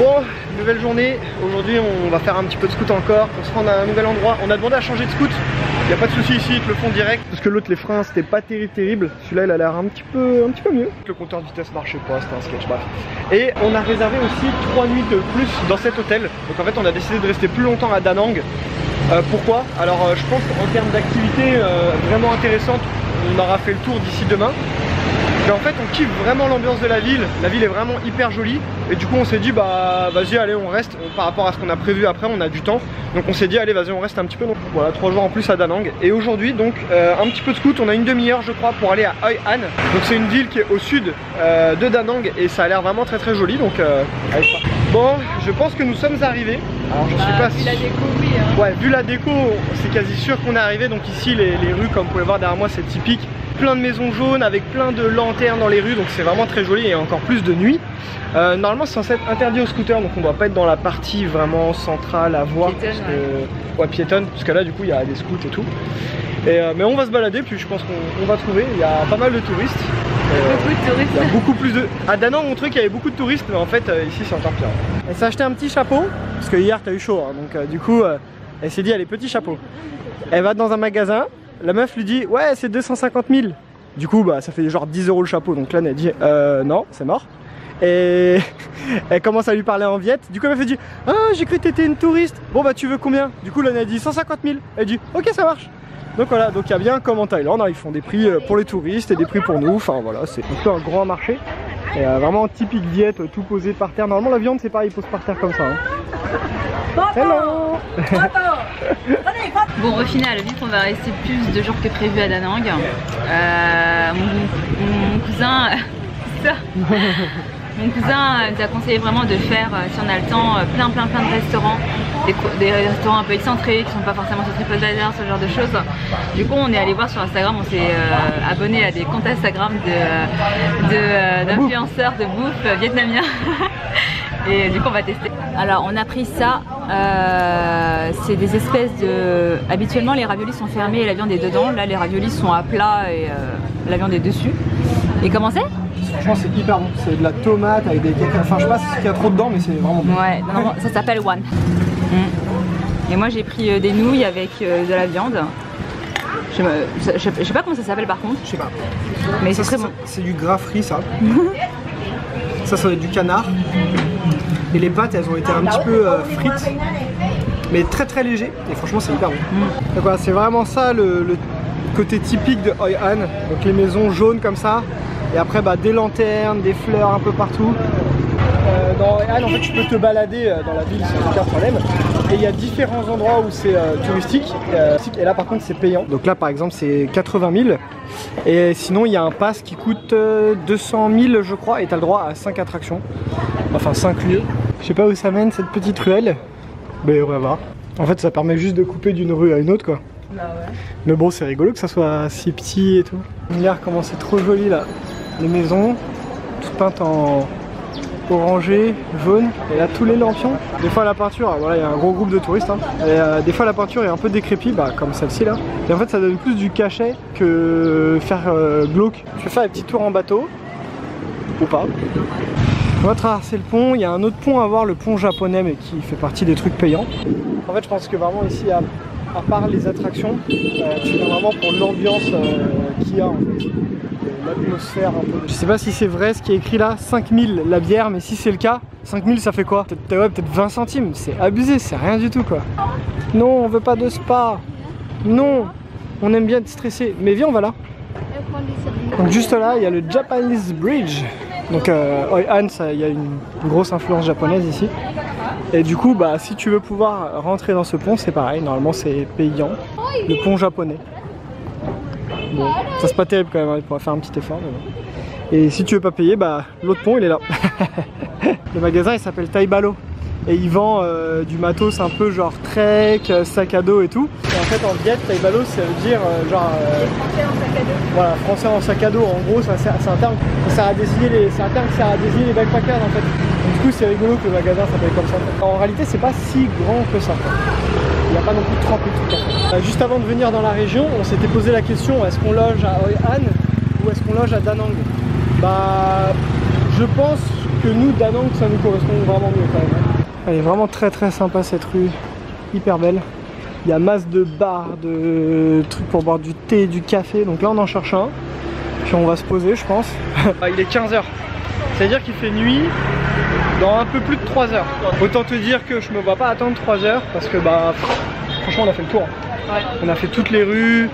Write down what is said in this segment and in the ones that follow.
Bon, nouvelle journée. Aujourd'hui on va faire un petit peu de scoot encore. On se rend à un nouvel endroit. On a demandé à changer de scoot. Il n'y a pas de souci ici, ils te le font direct. Parce que l'autre, les freins c'était pas terrible. Celui-là il a l'air un petit peu mieux. Le compteur de vitesse marchait pas, c'était un sketch, bref. Et on a réservé aussi 3 nuits de plus dans cet hôtel. Donc en fait on a décidé de rester plus longtemps à Da Nang. Pourquoi? Alors je pense qu'en termes d'activité vraiment intéressante, on aura fait le tour d'ici demain. Mais en fait on kiffe vraiment l'ambiance de la ville est vraiment hyper jolie et du coup on s'est dit bah vas-y allez on reste, par rapport à ce qu'on a prévu après on a du temps, donc on s'est dit allez vas-y on reste un petit peu, donc voilà 3 jours en plus à Da Nang. Et aujourd'hui donc un petit peu de scoot, on a une demi-heure je crois pour aller à Hoi An, donc c'est une ville qui est au sud de Da Nang et ça a l'air vraiment très joli, donc allez, bon je pense que nous sommes arrivés. Alors je suis pas vu la déco, oui hein. Ouais, vu la déco c'est quasi sûr qu'on est arrivé, donc ici les rues comme vous pouvez voir derrière moi c'est typique. Plein de maisons jaunes avec plein de lanternes dans les rues, donc c'est vraiment très joli et encore plus de nuit. Normalement c'est censé être interdit aux scooters, donc on doit pas être dans la partie vraiment centrale à voir. Piétonne, ouais, piétonne, parce que là du coup il y a des scouts et tout. Mais on va se balader, puis je pense qu'on va trouver, il y a pas mal de touristes. Beaucoup de touristes. Il y a beaucoup plus de... À Da Nang on trouvait qu'il y avait beaucoup de touristes, mais en fait ici c'est encore pire. Elle s'est acheté un petit chapeau, parce que hier t'as eu chaud, hein, donc du coup elle s'est dit allez petit chapeau. Elle va dans un magasin. La meuf lui dit ouais c'est 250 000. Du coup bah ça fait genre 10 € le chapeau. Donc là elle dit non c'est mort. Et elle commence à lui parler en viette. Du coup elle me fait dit ah j'ai cru que t'étais une touriste. Bon bah tu veux combien? Du coup là elle dit 150 000. Elle dit ok ça marche. Donc voilà, donc il y a bien comme en Thaïlande, hein, ils font des prix pour les touristes et des prix pour nous. Enfin voilà, c'est un peu un grand marché. Et vraiment typique viette, tout posé par terre. Normalement la viande c'est pareil, ils posent par terre comme ça. Hein. Hello. Bon au final vu qu'on va rester plus de jours que prévu à Da Nang, mon cousin mon cousin nous a conseillé vraiment de faire, si on a le temps, plein de restaurants, des restaurants un peu excentrés qui sont pas forcément sur TripAdvisor, ce genre de choses. Du coup on est allé voir sur Instagram, on s'est abonné à des comptes Instagram d'influenceurs de bouffe vietnamiens. Et du coup on va tester. Alors on a pris ça, c'est des espèces de... Habituellement les raviolis sont fermés et la viande est dedans. Là les raviolis sont à plat et la viande est dessus. Et comment c'est? Franchement c'est hyper bon, c'est de la tomate avec des cacahuètes, enfin je sais pas ce qu'il y a trop dedans mais c'est vraiment bon. Ouais, non, ça s'appelle One. Et moi j'ai pris des nouilles avec de la viande. Je sais pas comment ça s'appelle par contre. Je sais pas. Mais c'est très bon. C'est du gras frit ça. Ça va être du canard. Et les pâtes elles ont été un petit peu frites. Mais très léger. Et franchement c'est hyper bon. Donc voilà, c'est vraiment ça le côté typique de Hoi An. Donc les maisons jaunes comme ça. Et après bah, des lanternes, des fleurs un peu partout. Dans Hoi An en fait tu peux te balader dans la ville sans aucun problème. Et il y a différents endroits où c'est touristique. Et là par contre c'est payant. Donc là par exemple c'est 80 000. Et sinon il y a un pass qui coûte 200 000 je crois. Et tu as le droit à 5 attractions. Enfin 5 lieux. Je sais pas où ça mène cette petite ruelle. Mais on va voir. En fait ça permet juste de couper d'une rue à une autre quoi. Bah ouais. Mais bon c'est rigolo que ça soit si petit et tout. Regarde comment c'est trop joli là. Les maisons, toutes peintes en orangé, jaune, et là tous les lampions. Des fois la peinture, voilà il y a un gros groupe de touristes, hein. Et des fois la peinture est un peu décrépite, bah, comme celle-ci là. Et en fait ça donne plus du cachet que faire glauque. Je vais faire des petits tours en bateau, ou pas. On va traverser le pont, il y a un autre pont à voir, le pont japonais, mais qui fait partie des trucs payants. En fait je pense que vraiment ici, à part les attractions, tu viens vraiment pour l'ambiance qu'il y a en fait. L'atmosphère un peu. Je sais pas si c'est vrai ce qui est écrit là, 5000 la bière, mais si c'est le cas, 5000 ça fait quoi? Peut-être 20 centimes, c'est abusé, c'est rien du tout quoi. Non, on veut pas de spa. Non, on aime bien être stressé. Mais viens, on va là. Donc juste là, il y a le Japanese Bridge. Donc Hoi An, il y a une grosse influence japonaise ici. Et du coup, bah, si tu veux pouvoir rentrer dans ce pont, c'est pareil, normalement c'est payant. Le pont japonais. Bon, ça c'est pas terrible quand même, hein, il pourra faire un petit effort. Mais bon. Et si tu veux pas payer, bah l'autre pont il est là. Le magasin il s'appelle Taibalo. Et il vend du matos un peu genre trek, sac à dos et tout. Et en fait en viet, Taibalo ça veut dire genre... Français en sac à dos. Voilà, français en sac à dos, en gros c'est un terme qui sert à désigner les backpackers en fait. Donc, du coup c'est rigolo que le magasin s'appelle comme ça. En réalité c'est pas si grand que ça. Il n'y a pas non plus 30 000 trucs à faire. Juste avant de venir dans la région, on s'était posé la question, est-ce qu'on loge à Hoi An ou est-ce qu'on loge à Da Nang? Bah, je pense que nous, Danang, ça nous correspond vraiment mieux quand même. Elle est vraiment très très sympa cette rue, hyper belle. Il y a masse de bars, de trucs pour boire du thé, du café. Donc là on en cherche un. Puis on va se poser je pense. Il est 15 h. C'est-à-dire qu'il fait nuit dans un peu plus de 3 heures. Autant te dire que je me vois pas attendre 3 heures parce que bah franchement on a fait le tour. Ouais. On a fait toutes les rues,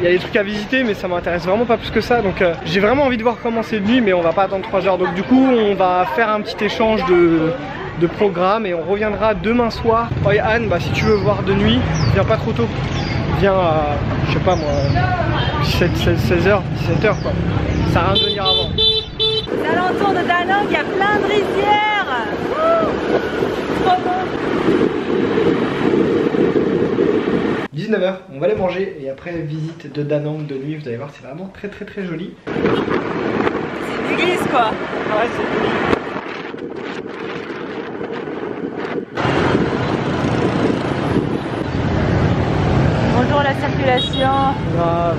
il y a des trucs à visiter mais ça m'intéresse vraiment pas plus que ça. Donc j'ai vraiment envie de voir comment c'est de nuit mais on va pas attendre 3 heures. Donc du coup on va faire un petit échange de programme et on reviendra demain soir. Oh, et Anne, bah, si tu veux voir de nuit, viens pas trop tôt. Viens à, je sais pas moi, 16h, 17h quoi. Ça sert à rien de venir avant. Aux alentours de Danang, il y a plein de rizières. Trop bon. 19h, on va aller manger et après visite de Danang de nuit, vous allez voir c'est vraiment très très très joli. C'est une église quoi. Ouais, c'est une église. Bonjour la circulation. Grave.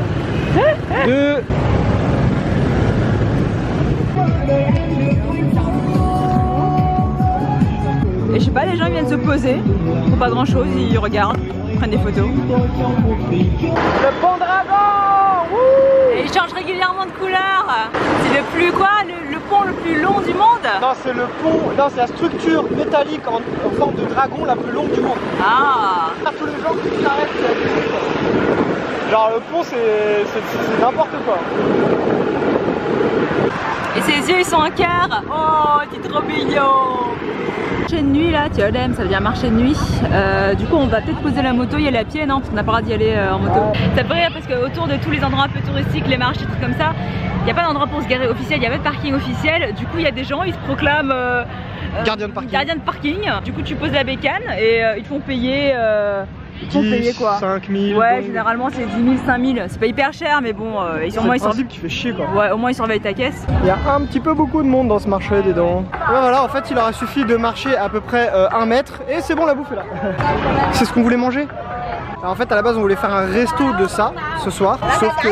Et je sais pas, les gens viennent se poser, pour pas grand chose, ils regardent, ils prennent des photos. Le pont dragon. Et ils changent régulièrement de couleur. C'est le plus quoi, le pont le plus long du monde? Non, c'est le pont, non, c'est la structure métallique en forme de dragon la plus longue du monde. Ah. Tous les gens qui s'arrêtent. Genre le pont c'est n'importe quoi. Et ses yeux ils sont en cœur. Oh, t'es trop mignon. Marché de nuit là, tu vois, ça veut dire marché de nuit. Du coup on va peut-être poser la moto, y aller à pied, non? On n'a pas le droit d'y aller en moto. Ça peut rire parce que autour de tous les endroits un peu touristiques, les marchés, trucs comme ça, il n'y a pas d'endroit pour se garer officiel, il n'y a pas de parking officiel. Du coup il y a des gens, ils se proclament gardien de parking. Gardien de parking. Du coup tu poses la bécane et ils te font payer. Ils te font payer quoi? 5 000. Ouais, donc... généralement c'est 10 000, 5 000. C'est pas hyper cher, mais bon, au moins ils surveillent. Tu fais chier quoi. Ouais, au moins ils surveillent ta caisse. Il y a un petit peu beaucoup de monde dans ce marché des dents. Ouais, voilà, en fait il aura suffi de marcher à peu près 1 mètre et c'est bon, la bouffe est là. C'est ce qu'on voulait manger. Alors en fait à la base on voulait faire un resto de ça ce soir, sauf que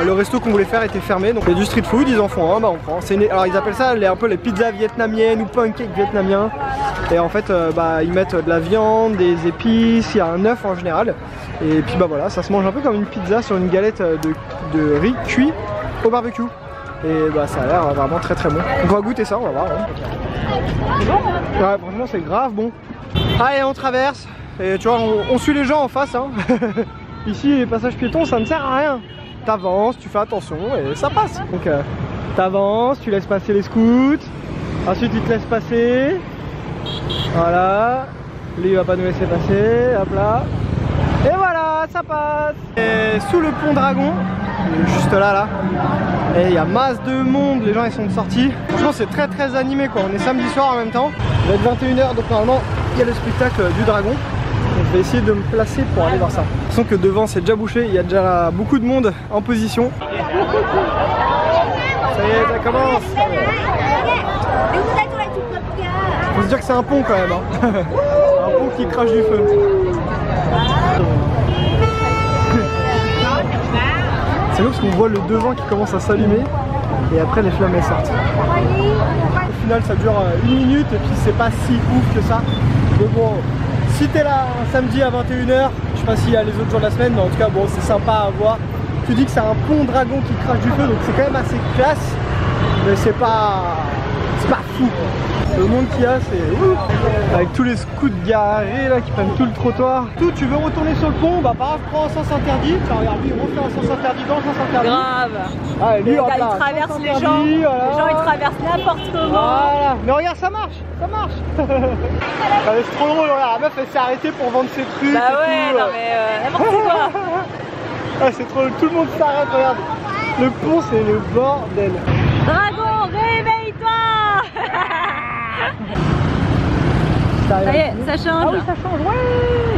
le resto qu'on voulait faire était fermé. Donc il y a du street food, ils en font un, bah on prend. Alors ils appellent ça un peu les pizzas vietnamiennes ou pancakes vietnamiens. Et en fait ils mettent de la viande, des épices, il y a un œuf en général. Et puis bah voilà, ça se mange un peu comme une pizza sur une galette de riz cuit au barbecue. Et bah ça a l'air vraiment très très bon. On va goûter ça, on va voir. Hein. C'est bon hein? Ouais, franchement c'est grave bon. Allez, on traverse. Et tu vois, on suit les gens en face. Hein. Ici, les passages piétons, ça ne sert à rien. T'avances, tu fais attention et ça passe. Donc t'avances, tu laisses passer les scouts. Ensuite, ils te laissent passer. Voilà. Lui, il va pas nous laisser passer. Hop là. Et voilà, ça passe. Et sous le pont Dragon, juste là. Et il y a masse de monde, les gens ils sont sortis. Franchement, c'est très très animé quoi. On est samedi soir en même temps. Il va être 21 h, donc normalement, il y a le spectacle du dragon. Je vais essayer de me placer pour aller voir ça. De toute façon que devant c'est déjà bouché, il y a déjà beaucoup de monde en position. Ça y est, ça commence. Faut se dire que c'est un pont quand même. Hein. Un pont qui crache du feu. C'est là parce qu'on voit le devant qui commence à s'allumer et après les flammes elles sortent. Au final ça dure 1 minute et puis c'est pas si ouf que ça. Mais bon, si t'es là un samedi à 21 h, je sais pas s'il y a les autres jours de la semaine, mais en tout cas bon c'est sympa à voir. Tu dis que c'est un pont dragon qui crache du feu, donc c'est quand même assez classe, mais c'est pas fou. Le monde qu'il y a c'est ouf. Avec tous les scouts garés là qui prennent tout le trottoir. Tu veux retourner sur le pont, bah pas prends un sens interdit. Tiens regarde lui il refait un sens interdit dans le sens interdit. Grave. Ah, lui, il traverse les gens. Voilà. Les gens ils traversent n'importe comment. Voilà. Mais regarde ça marche. C'est trop drôle, regarde, la meuf elle s'est arrêtée pour vendre ses trucs. Bah ouais, et tout, non mais n'importe quoi. Ah, c'est trop drôle, tout le monde s'arrête, regarde. Le pont c'est le bordel. Dragon, réveille-toi. Ça y est, ça change. Ah oui, ça change, ouais.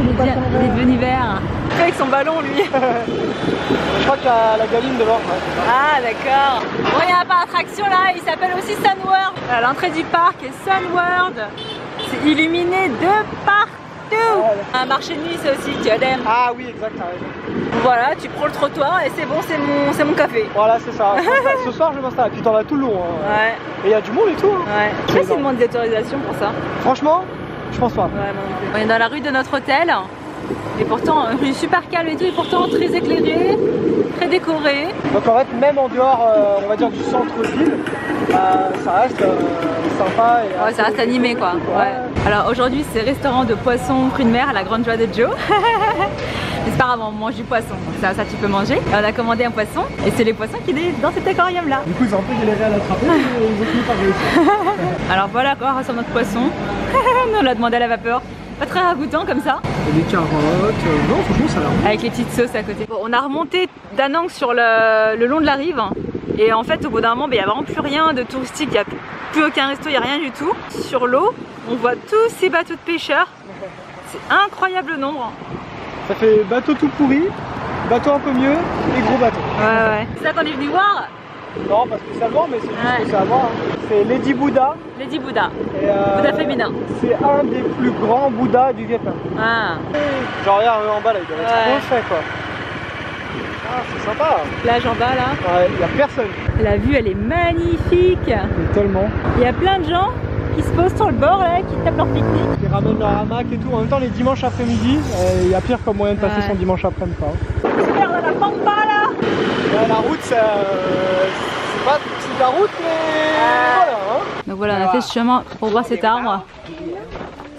Il est devenu vert. Il fait avec son ballon lui. Je crois qu'il y a la gamine devant. Ouais. Ah d'accord. Bon, il y a un parc d'attraction là, il s'appelle aussi Sunworld. À l'entrée du parc est Sunworld. C'est illuminé de partout. partout. Un marché de nuit, c'est aussi, tu adhères. Ah oui, exact, t'as raison. Voilà, tu prends le trottoir et c'est bon, c'est mon café. Voilà, c'est ça. Ce soir, je m'installe. Puis t'en as tout le long. Hein. Ouais. Et il y a du monde et tout. Hein. Ouais. Je sais pas s'ils demandent des autorisations pour ça. Franchement, je pense pas. Ouais, non. On est dans la rue de notre hôtel. Et pourtant, une rue super calme et tout, et pourtant très éclairée, très décorée. Donc en fait, même en dehors, on va dire, du centre-ville, ça reste sympa. Et ouais, ça reste animé quoi. Ouais. Alors aujourd'hui, c'est restaurant de poissons, fruits de mer à la grande joie de Joe. C'est pas grave, on mange du poisson, donc ça tu peux manger. Et on a commandé un poisson, et c'est les poissons qui sont dans cet aquarium là. Du coup, ils ont un peu galéré à l'attraper, mais ils ont fini par réussir. Alors voilà quoi ressemble notre poisson. On l'a demandé à la vapeur. Pas très ragoûtant comme ça. Et des carottes, non franchement ça a l'air bon. Avec les petites sauces à côté. Bon, on a remonté Da Nang sur le long de la rive. Et en fait au bout d'un moment, il n'y a vraiment plus rien de touristique, il n'y a plus aucun resto, il n'y a rien du tout. Sur l'eau, on voit tous ces bateaux de pêcheurs. C'est incroyable le nombre. Ça fait bateau tout pourri, bateau un peu mieux et gros bateau. Ouais. C'est ça qu'on est venu voir? Non, pas spécialement, mais c'est juste que c'est à voir. Hein. C'est Lady Bouddha. Lady Bouddha. Bouddha féminin. C'est un des plus grands Bouddhas du Vietnam. Ah. Genre regarde en bas là, il doit être trop fait quoi. Ah, c'est sympa. Plage en bas là. Ouais, il n'y a personne. La vue elle est magnifique. Et tellement. Il y a plein de gens qui se posent sur le bord là, qui tapent leur pique-nique. Qui ramènent leur hamac et tout. En même temps, les dimanches après-midi, il y a pire comme moyen de passer son dimanche après-midi. Super dans la pampa là. Ouais, la route, c'est pas de la route, mais voilà. Hein. Donc voilà, on a fait ce chemin pour voir cet arbre.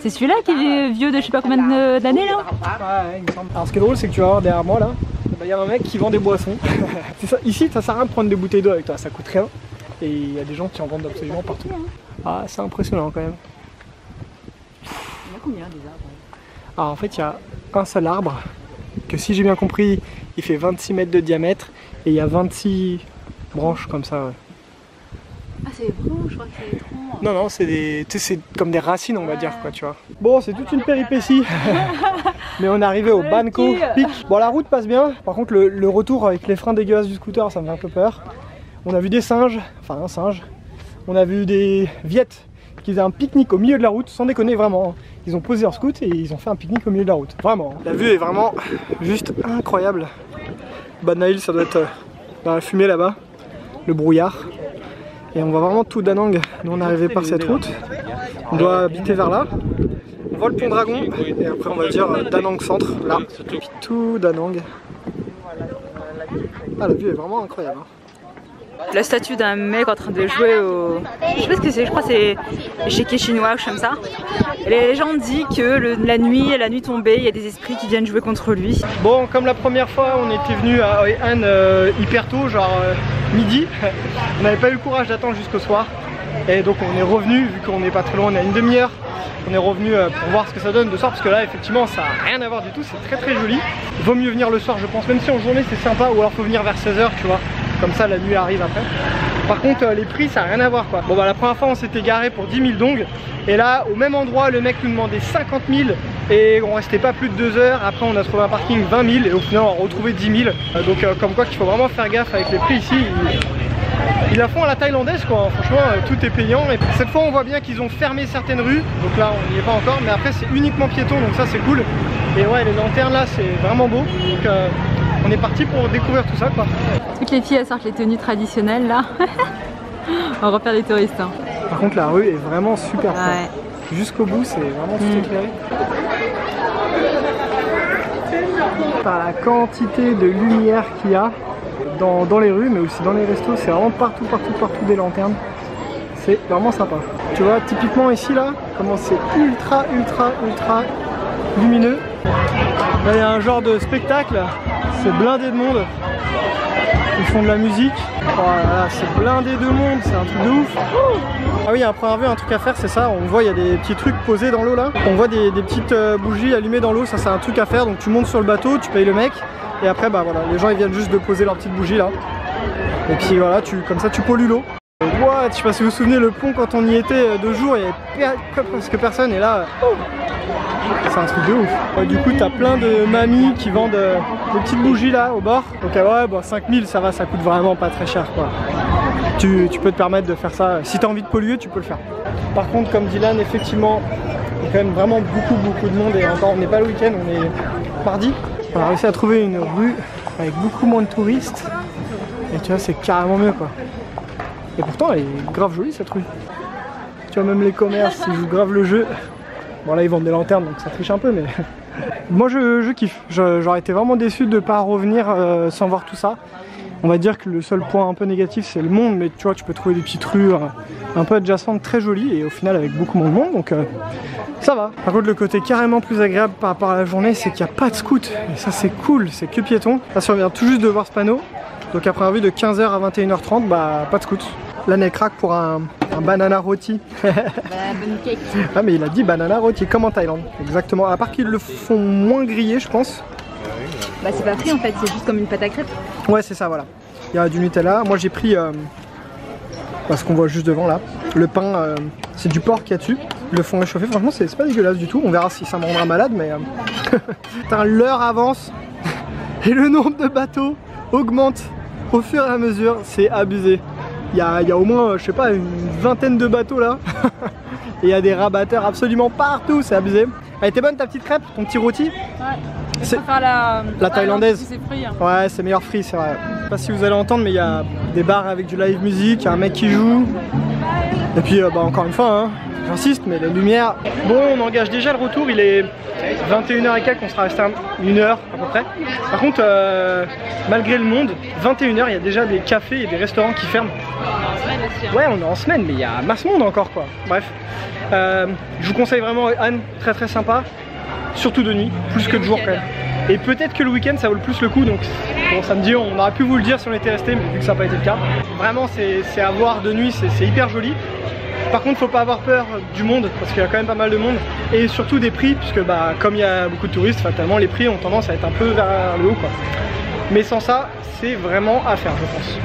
C'est celui-là qui est vieux de je sais pas combien d'années là. Ouais, il me semble. Alors ce qui est drôle, c'est que tu vas voir derrière moi là, il y a un mec qui vend des boissons. Ça. Ici, ça sert à rien de prendre des bouteilles d'eau avec toi, ça coûte rien. Et il y a des gens qui en vendent absolument partout. Ah, c'est impressionnant quand même. Il y en a combien des arbres? Alors en fait, il y a un seul arbre, que si j'ai bien compris, il fait 26 mètres de diamètre et il y a 26 branches comme ça. Ouais. Ah, c'est les branches, je crois que c'est les troncs. Non, non, c'est comme des racines, on va dire, quoi, tu vois. Bon, c'est toute une péripétie. Mais on est arrivé au Banco Peak. Bon, la route passe bien. Par contre, le retour avec les freins dégueulasses du scooter, ça me fait un peu peur. On a vu des singes, enfin un singe. On a vu des Viettes qui faisaient un pique-nique au milieu de la route, sans déconner vraiment. Ils ont posé leur scoot et ils ont fait un pique-nique au milieu de la route. Vraiment. La vue est vraiment juste incroyable. Ban Ma Hill, ça doit être dans la fumée là-bas, le brouillard. Et on voit vraiment tout Da Nang. Nous on est arrivé par cette route. On doit habiter vers là. On voit le pont Dragon et après on va dire Da Nang centre, là. Et puis tout Da Nang. Ah, la vue est vraiment incroyable. La statue d'un mec en train de jouer au... Je sais pas ce que c'est, je crois que c'est échiquier chinois ou chose comme ça. Et les légendes disent que la nuit tombée, il y a des esprits qui viennent jouer contre lui. Bon, comme la première fois, on était venu à Hoi An hyper tôt, genre midi. On n'avait pas eu le courage d'attendre jusqu'au soir. Et donc on est revenu, vu qu'on n'est pas très loin, on a une demi-heure. On est revenu pour voir ce que ça donne de soir, parce que là effectivement ça n'a rien à voir du tout, c'est très très joli. Il vaut mieux venir le soir je pense, même si en journée c'est sympa, ou alors faut venir vers 16 h tu vois. Comme ça la nuit arrive après. Par contre les prix ça n'a rien à voir quoi. Bon bah la première fois on s'était garé pour 10 000 dong. Et là au même endroit le mec nous demandait 50 000 et on restait pas plus de 2 heures. Après on a trouvé un parking 20 000 et au final on a retrouvé 10 000. Donc comme quoi qu'il faut vraiment faire gaffe avec les prix ici. Ils la font à la thaïlandaise quoi, franchement tout est payant. Et cette fois on voit bien qu'ils ont fermé certaines rues. Donc là on n'y est pas encore mais après c'est uniquement piéton donc ça c'est cool. Et ouais les lanternes là c'est vraiment beau. Donc on est parti pour découvrir tout ça quoi. Toutes les filles elles sortent les tenues traditionnelles là. On va repère des touristes. Hein. Par contre la rue est vraiment super ouais. Jusqu'au bout c'est vraiment tout éclairé. Par la quantité de lumière qu'il y a dans les rues mais aussi dans les restos, c'est vraiment partout des lanternes. C'est vraiment sympa. Tu vois typiquement ici là, comment c'est ultra lumineux. Là il y a un genre de spectacle, c'est blindé de monde. Ils font de la musique. Oh là là, c'est blindé de monde, c'est un truc de ouf. Ah oui, à première vue, un truc à faire, c'est ça. On voit, il y a des petits trucs posés dans l'eau là. On voit des petites bougies allumées dans l'eau, ça c'est un truc à faire. Donc tu montes sur le bateau, tu payes le mec. Et après, bah voilà, les gens ils viennent juste de poser leurs petites bougies là. Et puis voilà, comme ça tu pollues l'eau. What, je sais pas si vous vous souvenez, le pont quand on y était 2 jours, il y avait presque personne. Et là, c'est un truc de ouf. Ouais, du coup, t'as plein de mamies qui vendent des petites bougies là au bord. Donc ouais, bah, 5 000 ça va, ça coûte vraiment pas très cher quoi. Tu peux te permettre de faire ça. Si t'as envie de polluer, tu peux le faire. Par contre, comme dit Lan, effectivement, Il y a quand même vraiment beaucoup de monde et encore on n'est pas le week-end, on est mardi. On a réussi à trouver une rue avec beaucoup moins de touristes et tu vois c'est carrément mieux quoi. Et pourtant elle est grave jolie cette rue. Tu vois même les commerces ils jouent grave le jeu. Bon là ils vendent des lanternes donc ça triche un peu mais moi je kiffe. J'aurais été vraiment déçu de ne pas revenir sans voir tout ça. On va dire que le seul point un peu négatif c'est le monde, mais tu vois tu peux trouver des petites rues un peu adjacentes très jolies et au final avec beaucoup moins de monde donc ça va. Par contre le côté carrément plus agréable par rapport à la journée c'est qu'il n'y a pas de scoot et ça c'est cool, c'est que piéton. Là si on vient tout juste de voir ce panneau, donc après avoir vu de 15h à 21h30 bah pas de scoot. Là elle craque pour un banana rôti. Bonne cake. Ah mais il a dit banana rôti comme en Thaïlande, exactement, à part qu'ils le font moins grillé je pense. Bah c'est pas frit en fait, c'est juste comme une pâte à crêpes. Ouais c'est ça voilà. Il y a du Nutella, moi j'ai pris parce qu'on voit juste devant là, le pain c'est du porc qu'il y a dessus. Le fond réchauffé, franchement c'est pas dégueulasse du tout, on verra si ça me rendra malade mais l'heure avance et le nombre de bateaux augmente au fur et à mesure, c'est abusé. Il y a au moins, je sais pas, une vingtaine de bateaux là. Et il y a des rabatteurs absolument partout, c'est abusé. Elle était bonne ta petite crêpe, ton petit rôti? Ouais. Je préfère la thaïlandaise. C'est frit, hein. Ouais, c'est meilleur frit, c'est vrai. Je sais pas si vous allez entendre, mais il y a des bars avec du live music, il y a un mec qui joue. Et puis, bah, encore une fois, hein, j'insiste, mais les lumières. Bon, on engage déjà le retour, il est 21h et quelques, on sera resté une heure à peu près. Par contre, malgré le monde, 21h, il y a déjà des cafés et des restaurants qui ferment. Ouais, on est en semaine, mais il y a masse monde encore quoi. Bref, je vous conseille vraiment Anne, très sympa, surtout de nuit, plus que de jour quand même. Et peut-être que le week-end ça vaut le plus le coup, donc bon samedi on aurait pu vous le dire si on était resté, mais vu que ça n'a pas été le cas. Vraiment c'est à voir de nuit, c'est hyper joli. Par contre faut pas avoir peur du monde, parce qu'il y a quand même pas mal de monde, et surtout des prix, puisque bah, comme il y a beaucoup de touristes, fatalement les prix ont tendance à être un peu vers le haut quoi. Mais sans ça, c'est vraiment à faire je pense.